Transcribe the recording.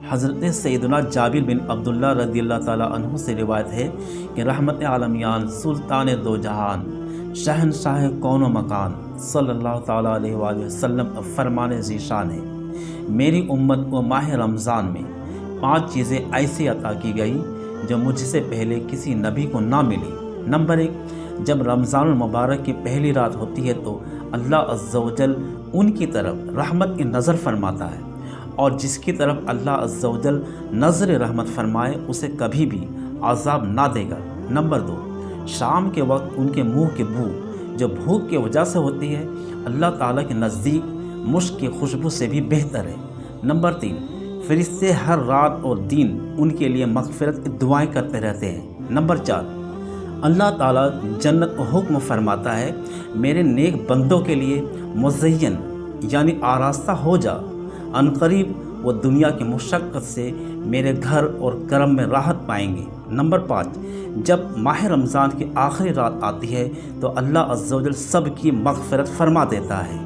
حضرت سیدنا جابر بن عبداللہ رضی اللہ تعالیٰ عنہ سے روایت ہے کہ رحمت عالمیان سلطان دو جہان شہنشاہ کون و مکان صلی اللہ تعالیٰ علیہ وآلہ وسلم فرمان ذیشان ہے، میری امت کو ماہ رمضان میں 5 چیزیں ایسی عطا کی گئی جو مجھ سے پہلے کسی نبی کو نہ ملی۔ نمبر 1، جب رمضان المبارک کی پہلی رات ہوتی ہے تو اللہ عز و جل ان کی طرف رحمت کی نظر فرماتا ہے، اور جس کی طرف اللہ عز و جل نظر رحمت فرمائے اسے کبھی بھی عذاب نہ دے گا۔ نمبر 2، شام کے وقت ان کے منہ کی بو جو بھوک کی وجہ سے ہوتی ہے اللہ تعالیٰ کے نزدیک مشک کی خوشبو سے بھی بہتر ہے۔ نمبر 3، فرشتے ہر رات اور دن ان کے لیے مغفرت کی دعائیں کرتے رہتے ہیں۔ نمبر 4، اللہ تعالیٰ جنت کو حکم فرماتا ہے میرے نیک بندوں کے لیے مزین یعنی آراستہ ہو جا، عنقریب وہ دنیا کی مشقت سے میرے گھر اور کرم میں راحت پائیں گے۔ نمبر 5، جب ماہ رمضان کی آخری رات آتی ہے تو اللہ عز و جل سب کی مغفرت فرما دیتا ہے۔